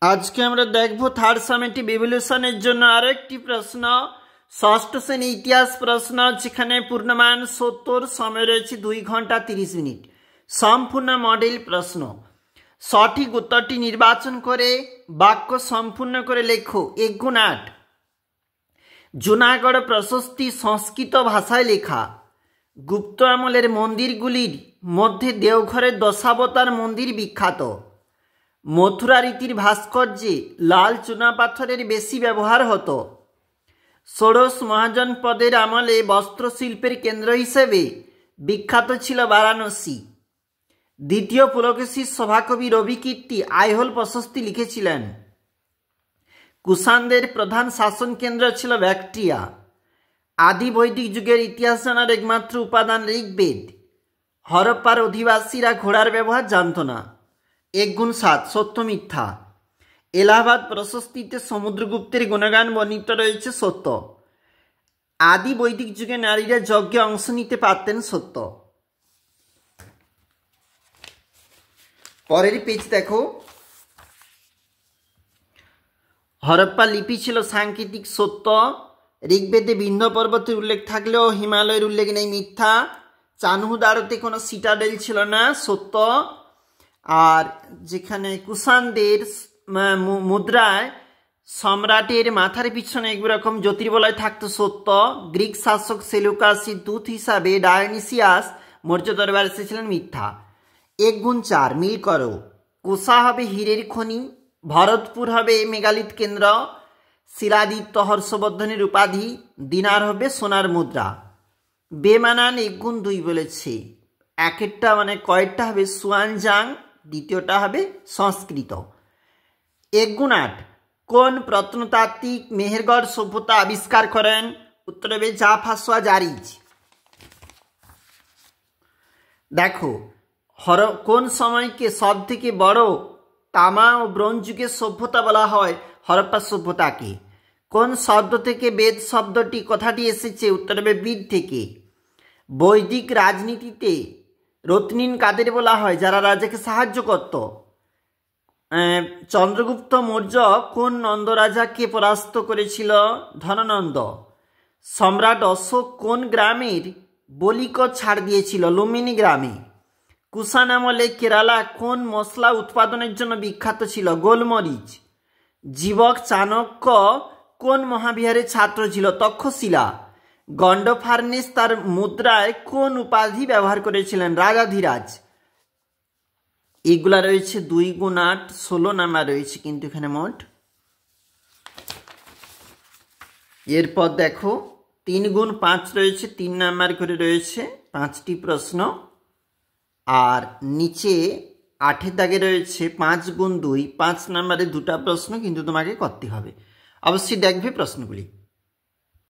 আজকে আমরা দেখব থার্ড সামেটিভ ইভলিউশনের জন্য আরো একটি প্রশ্ন। ষষ্ঠ শ্রেণী ইতিহাস প্রশ্ন, যেখানে পূর্ণমান 70, সময় রয়েছে 2 ঘন্টা 30 মিনিট। সম্পূর্ণ মডেল প্রশ্ন। সঠিক উত্তরটি নির্বাচন করে বাক্য সম্পূর্ণ করে লেখো। 1 × 8। জুনাগড় প্রশস্তি সংস্কৃত ভাষায় লেখা। গুপ্ত আমলের মন্দিরগুলির মধ্যে দেওঘরের দশাবতার মন্দির বিখ্যাত। মথুরা রীতির ভাস্কর্যে লাল চুনাপাথরের বেশি ব্যবহার হতো। ষোড়শ মহাজনপদের আমলে বস্ত্রশিল্পের কেন্দ্র হিসেবে বিখ্যাত ছিল বারাণসী। দ্বিতীয় পুলকেশীর সভাকবি রবি কীর্তি আইহোল প্রশস্তি লিখেছিলেন। কুষাণদের প্রধান শাসন কেন্দ্র ছিল ব্যাকট্রিয়া। আদি বৈদিক যুগের ইতিহাস জানার একমাত্র উপাদান ঋগ্বেদ। হরপ্পার অধিবাসীরা ঘোড়ার ব্যবহার জানত না। 1 × 7, সত্য মিথ্যা। এলাহাবাদ প্রশস্তিতে সমুদ্রগুপ্তের গুণগান বর্ণিত রয়েছে, সত্য। আদি বৈদিক যুগে নারীরা যজ্ঞে অংশ নিতে পারতেন, সত্য। পরের পেজ দেখো। হরপ্পা লিপি ছিল সাংকেতিক, সত্য। ঋগ্বেদে বিন্ধ্য পর্বতের উল্লেখ থাকলেও হিমালয়ের উল্লেখ নেই, মিথ্যা। চানহুদারোতে কোনো সিটাডেল ছিল না, সত্য। আর যেখানে কুষাণদের মুদ্রায় সম্রাটের মাথার পিছনে একরকম জ্যোতির্বলয় থাকতো, সত্য। গ্রিক শাসক সেলুকাসের দূত হিসাবে ডায়োনিসিয়াস মৌর্য দরবারে এসেছিলেন, মিথ্যা। 1 × 4, মিল করো। কোষা হবে হীরের খনি, ভরতপুর হবে মেগালিথ কেন্দ্র, শিলাদিত্য হর্ষবর্ধনের উপাধি, দিনার হবে সোনার মুদ্রা। বেমানান 1 × 2 বলেছে। একটা মানে কয়েকটা হবে সুয়ানজাং, দ্বিতীয়টা হবে সংস্কৃত। 1 × 8, কোন প্রত্নতাত্ত্বিক মেহেরগড় সভ্যতা আবিষ্কার করেন? উত্তর হবে জাফাসোয়া জারিজ। দেখো, কোন সময়কে সব থেকে বড় তামা ও ব্রোঞ্জ যুগের সভ্যতা বলা হয়? হরপ্পা সভ্যতাকে। কোন শব্দ থেকে বেদ শব্দটি কথাটি এসেছে? উত্তর হবে বিদ থেকে। বৈদিক রাজনীতিতে রত্নিন কাদের বলা হয়? যারা রাজাকে সাহায্য করত। চন্দ্রগুপ্ত মৌর্য কোন নন্দরাজাকে পরাস্ত করেছিল? ধননন্দ। সম্রাট অশোক কোন গ্রামের বলিকর ছাড় দিয়েছিল? লুম্বিনী গ্রামে। কুষাণ আমলে কেরালা কোন মশলা উৎপাদনের জন্য বিখ্যাত ছিল? গোলমরিচ। জীবক চাণক্য কোন মহাবিহারের ছাত্র ছিল? তক্ষশিলা। গন্ডফার্নেস তার মুদ্রায় কোন উপাধি ব্যবহার করেছিলেন? রাজাধিরাজ। এগুলা রয়েছে 2 × 8, 16 নাম্বার রয়েছে কিন্তু এখানে মোট। এরপর দেখো 3 × 5 রয়েছে, 3 নাম্বার করে রয়েছে 5টি প্রশ্ন। আর নিচে 8 দাগে রয়েছে 5 × 2, 5 নাম্বারে 2টা প্রশ্ন, কিন্তু তোমাকে করতে হবে। অবশ্যই দেখবে প্রশ্নগুলি।